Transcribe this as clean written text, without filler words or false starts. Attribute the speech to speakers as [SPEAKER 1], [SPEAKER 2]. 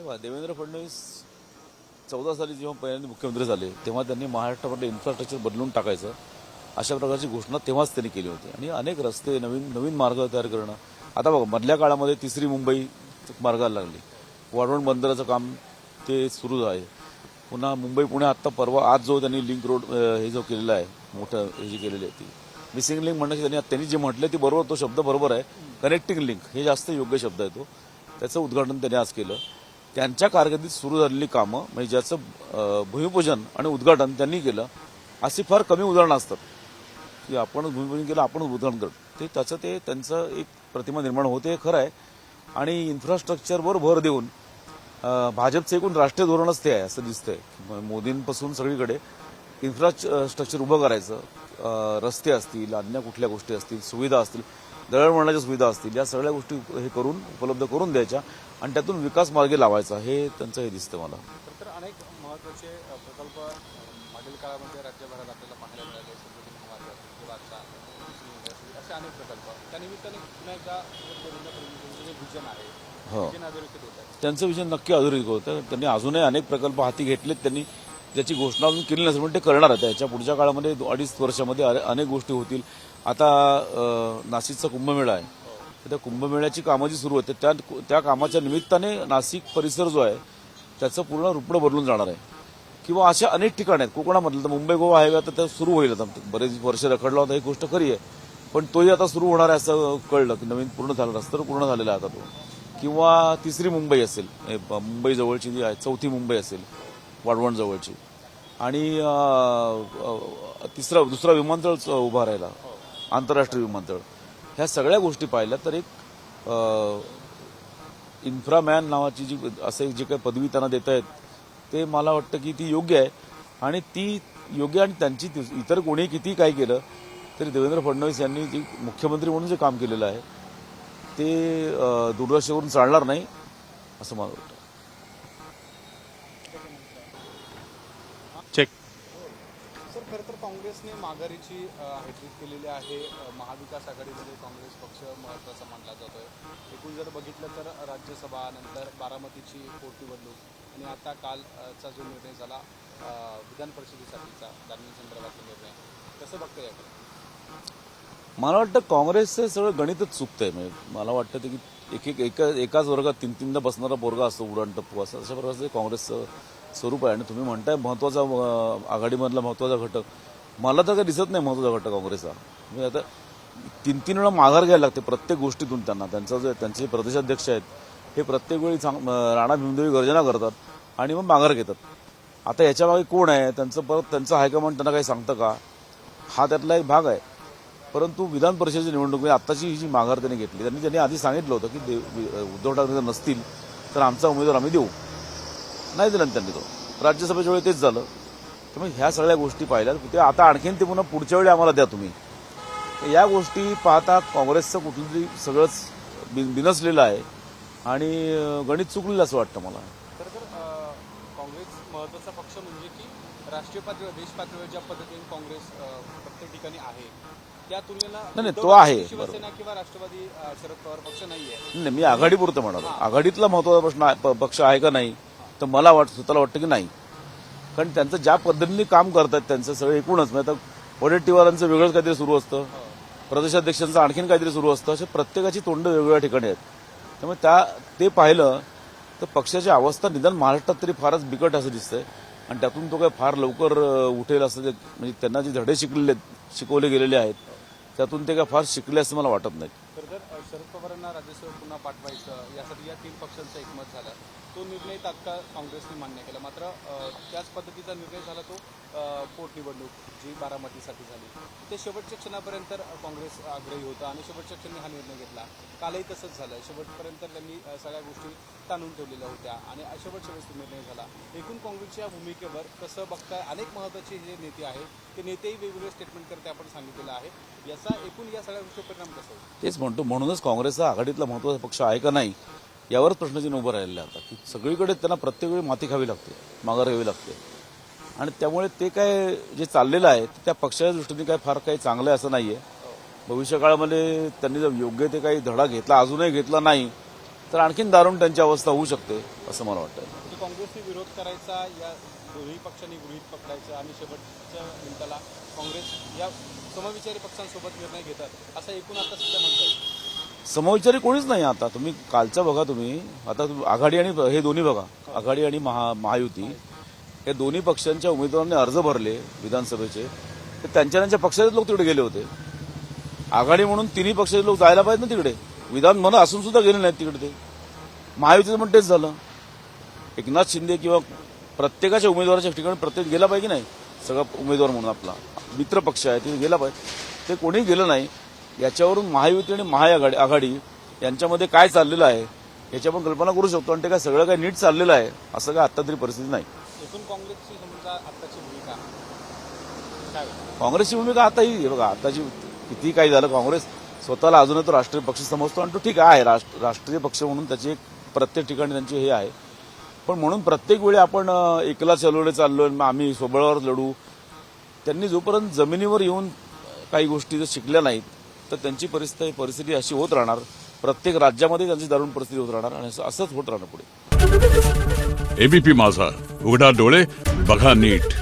[SPEAKER 1] तेव्हा देवेंद्र फडणवीस 14 साली जेव्हा पहिल्यांदा मुख्यमंत्री झाले तेव्हा त्यांनी महाराष्ट्रामध्ये इन्फ्रास्ट्रक्चर बदलून टाकायचं अशा प्रकारची घोषणा तेव्हाच त्यांनी केली होती आणि अनेक रस्ते नवीन नवीन मार्ग तयार करणं. आता बघा मधल्या काळामध्ये तिसरी मुंबई मार्गाला लागली, वाढवण बंदराचं काम ते सुरू आहे. पुन्हा मुंबई पुणे आत्ता परवा आज जो त्यांनी लिंक रोड हे जो केलेला आहे मोठं हे जी केलेली आहे ती मिसिंग लिंक म्हणण्याची त्यांनी जे म्हटलं ते बरोबर, तो शब्द बरोबर आहे. कनेक्टिंग लिंक हे जास्त योग्य शब्द आहे तो. त्याचं उद्घाटन त्यांनी आज केलं. त्यांच्या कारकिर्दीत सुरू झालेली कामं म्हणजे ज्याचं भूमिपूजन आणि उद्घाटन त्यांनी केलं अशी फार कमी उदाहरणं असतात की आपण भूमिपूजन केलं आपण उद्घाटन करतो ते त्यांचं एक प्रतिमा निर्माण होते हे खरं आहे. आणि इन्फ्रास्ट्रक्चरवर भर देऊन भाजपचं एकूण राष्ट्रीय धोरणच ते आहे असं दिसतंय. मोदींपासून सगळीकडे इन्फ्रास्ट्रक्चर उभं करायचं, रस्ते असतील, अन्य कुठल्या गोष्टी असतील, सुविधा असतील, दळणवळणाच्या सुविधा असतील, या सगळ्या गोष्टी हे करून उपलब्ध करून द्यायच्या आणि त्यातून विकास मार्गे लावायचा हे त्यांचं हे दिसतं मला.
[SPEAKER 2] तर अनेक महत्त्वाचे प्रकल्प मागील काळामध्ये राज्यभरात आपल्याला पाहायला मिळाले. असे अनेक प्रकल्प त्यानिमित्ताने पुन्हा एकदा देवेंद्र फडणवीसांचं जे विजन आहे विजन अधोरेखित होत आहे.
[SPEAKER 1] त्यांचं विजन नक्की अधोरेखित होतं. त्यांनी अजूनही अनेक प्रकल्प हाती घेतलेत. त्यांनी ज्याची घोषणा अजून केली नसेल पण ते करणार आहे. याच्या पुढच्या काळामध्ये 2-2.5 वर्षामध्ये अनेक गोष्टी होतील. आता नाशिकचा कुंभमेळा आहे, त्या कुंभमेळ्याची कामं जी सुरू होते त्या कामाच्या निमित्ताने नाशिक परिसर जो आहे त्याचं पूर्ण रूपडं बदलून जाणार आहे. किंवा अशा अनेक ठिकाणी आहेत कोकणामधलं. तर मुंबई गोवा हायवे आता त्या सुरू होईल. आता बरेच वर्ष रखडला होता ही गोष्ट खरी आहे, पण तोही आता सुरू होणार आहे असं कळलं की नवीन पूर्ण झालं, रस्ता पूर्ण झालेला आहे आता तो. किंवा तिसरी मुंबई असेल, मुंबई जवळची जी आहे, चौथी मुंबई असेल वाढवण जवळची, आणि दुसरा विमानतळ उभा राहिला, आंतरराष्ट्रीय विमानतळ. ह्या सगळ्या गोष्टी पाहिल्या तर एक इन्फ्रामॅन नावाची जी असे जे काही पदवी त्यांना देत आहेत ते मला वाटतं की ती योग्य आहे. आणि ती योग्य आणि त्यांची इतर कोणी किती काय केलं तरी देवेंद्र फडणवीस यांनी जी मुख्यमंत्री म्हणून जे काम केलेलं आहे ते दुर्लक्षवरून चालणार नाही असं मला वाटतं.
[SPEAKER 2] चेक सर, खरं तर काँग्रेसने माघारीची हायट्रिक केलेली आहे. महाविकास आघाडीमध्ये काँग्रेस पक्ष महत्त्वाचा मानला जातोय. एकूण जर बघितलं तर राज्यसभा, नंतर बारामतीची पोटनिवडणूक आणि आता कालचा जो निर्णय झाला विधान परिषदेसाठीचा संदर्भातला निर्णय, कसं बघतोय याकडे?
[SPEAKER 1] मला वाटतं काँग्रेसचं सगळं गणितच चुकतंय. म्हणजे मला वाटतं की एकाच वर्गात 3-3दा बसणारा पोरगा असतो, उडाण टप्पू असं, अशा प्रकारचं काँग्रेसचं स्वरूप आहे. आणि तुम्ही म्हणताय महत्वाचा आघाडीमधला महत्वाचा घटक, मला तर काही दिसत नाही महत्वाचा घटक काँग्रेसचा. म्हणजे आता 3-3 वेळा माघार घ्यायला लागते प्रत्येक गोष्टीतून त्यांना. त्यांचे प्रदेशाध्यक्ष आहेत हे प्रत्येक वेळी राणा भीमदेवी गर्जना करतात आणि मग माघार घेतात. आता याच्या मागे कोण आहे त्यांचं हायकमांड त्यांना काही सांगतं का, हा त्यातला एक भाग आहे. परंतु विधान परिषदेची निवडणूक आताची ही जी माघार त्यांनी घेतली, त्यांनी आधी सांगितलं होतं की उद्धव ठाकरे जर नसतील तर आमचा उमेदवार आम्ही देऊ, नाही दिला त्यांनी तो. राज्यसभेच्या वेळी तेच झालं. त्यामुळे ह्या सगळ्या गोष्टी पाहिल्या ते आता आणखीन ते पुन्हा पुढच्या वेळी आम्हाला द्या तुम्ही. या गोष्टी पाहता काँग्रेसचं कुठलं तरी सगळंच बिनसलेलं आहे आणि गणित चुकलेलं असं वाटतं मला.
[SPEAKER 2] खरं तर काँग्रेस महत्त्वाचा पक्ष म्हणजे की राष्ट्रीय पातळीवर, देश पातळीवर ज्या पद्धतीने काँग्रेस प्रत्येक ठिकाणी आहे त्या तुलनेला
[SPEAKER 1] नाही तो आहे
[SPEAKER 2] शिवसेना किंवा राष्ट्रवादी शरद पवार पक्ष नाहीये.
[SPEAKER 1] नाही, मी आघाडीपुरतं म्हणालो. आघाडीतला महत्वाचा पक्ष आहे का नाही तर मला स्वतःला वाटतं की नाही. कारण त्यांचं ज्या पद्धतीने काम करतात त्यांचं सगळं एकूणच, म्हणजे आता वडेट्टीवारांचं वेगळंच काहीतरी सुरू असतं, प्रदेशाध्यक्षांचं आणखीन काहीतरी सुरू असतं, असे प्रत्येकाची तोंड वेगवेगळ्या ठिकाणी आहेत. त्यामुळे ते पाहिलं तर पक्षाची अवस्था निदान महाराष्ट्रात तरी फारच बिकट असं दिसतंय. आणि त्यातून तो काय फार लवकर उठेल असं म्हणजे त्यांना जे धडे शिकवले गेलेले आहेत त्यातून ते काय फार शिकले असं मला वाटत नाही.
[SPEAKER 2] तर शरद पवारांना राज्यसभेत पुन्हा पाठवायचं यासाठी या 3 पक्षांचं एकमत झालं. तो निर्णय तात्काळ काँग्रेसने मान्य केला. मात्र त्याच पद्धतीचा निर्णय झाला तो पोटनिवडणूक जी बारामतीसाठी झाली. ते शेवटच्या क्षणापर्यंत काँग्रेस आग्रही होता आणि शेवटच्या क्षणी हा निर्णय घेतला. कालही तसंच झालं. शेवटपर्यंत त्यांनी सगळ्या गोष्टी ताणून ठेवलेल्या होत्या आणि शेवटच्या वेळेस तो निर्णय झाला. एकूण काँग्रेसच्या भूमिकेवर कसं बघताय? अनेक महत्त्वाचे जे नेते आहेत ते नेतेही वेगवेगळे स्टेटमेंट करते आपण सांगितलेलं आहे. याचा एकूण या सगळ्या गोष्टीवर परिणाम कसा होईल?
[SPEAKER 1] तेच म्हणतो, म्हणूनच काँग्रेसचा आघाडीतला महत्वाचा पक्ष आहे का नाही यावरच प्रश्नचिन्ह उभं राहिलेलं आहे आता. की सगळीकडे त्यांना प्रत्येक वेळी माती खावी लागते, माघार घ्यावी लागते. आणि त्यामुळे ते काय जे चाललेलं आहे त्या पक्षाच्या दृष्टीने काय फार काही चांगलं आहे असं नाहीये. भविष्यकाळामध्ये त्यांनी जर योग्य ते काही धडा घेतला, अजूनही घेतला नाही तर आणखीन दारुण त्यांची अवस्था होऊ शकते असं मला वाटतं.
[SPEAKER 2] म्हणजे काँग्रेसने विरोध करायचा, या दोन्ही पक्षांनी गृहीत पकडायचं आणि शेवटच्या मिनिटाला काँग्रेस या समविचारी पक्षांसोबत निर्णय घेतात असं एकूण आता सध्या म्हणतात.
[SPEAKER 1] समविचारी कोणीच नाही आता. तुम्ही कालचं बघा, तुम्ही आता आघाडी आणि हे दोन्ही बघा, आघाडी आणि महायुती या दोन्ही पक्षांच्या उमेदवारांनी अर्ज भरले विधानसभेचे, तर त्यांच्या पक्षाचे लोक तिकडे गेले होते. आघाडी म्हणून तिन्ही पक्षाचे लोक जायला पाहिजेत ना तिकडे, विधान म्हणून असून सुद्धा गेले नाहीत तिकडे. ते महायुतीचं पण तेच झालं. एकनाथ शिंदे किंवा प्रत्येकाच्या उमेदवाराच्या ठिकाणी प्रत्येक गेला पाहिजे नाही, सगळा उमेदवार म्हणून आपला मित्र पक्ष आहे तिथे गेला पाहिजे, ते कोणी गेलं नाही. याच्यावरून महायुती आणि महाआघाडी यांच्यामध्ये काय चाललेलं आहे याची आपण कल्पना करू शकतो. आणि ते काय सगळं काय नीट चाललेलं आहे असं काय आता तरी परिस्थिती नाही.
[SPEAKER 2] एकूण काँग्रेसची समजा आताची भूमिका काय होती?
[SPEAKER 1] काँग्रेसची भूमिका आता ही बघा, आताची किती काही झालं, काँग्रेस स्वतःला अजूनही तो राष्ट्रीय पक्ष समजतो आणि तो ठीक आहे राष्ट्रीय पक्ष म्हणून त्याची एक प्रत्येक ठिकाणी त्यांची हे आहे. पण म्हणून प्रत्येक वेळी आपण एकला चाललोय आम्ही स्वबळावर लढू, त्यांनी जोपर्यंत जमिनीवर येऊन काही गोष्टी जर शिकल्या नाहीत तर त्यांची परिस्थिती अशी होत राहणार. प्रत्येक राज्यामध्ये त्यांची दारुण परिस्थिती होत राहणार आणि असंच होत राहणार पुढे.
[SPEAKER 3] एबीपी माझा, उघडा डोळे बघा नीट.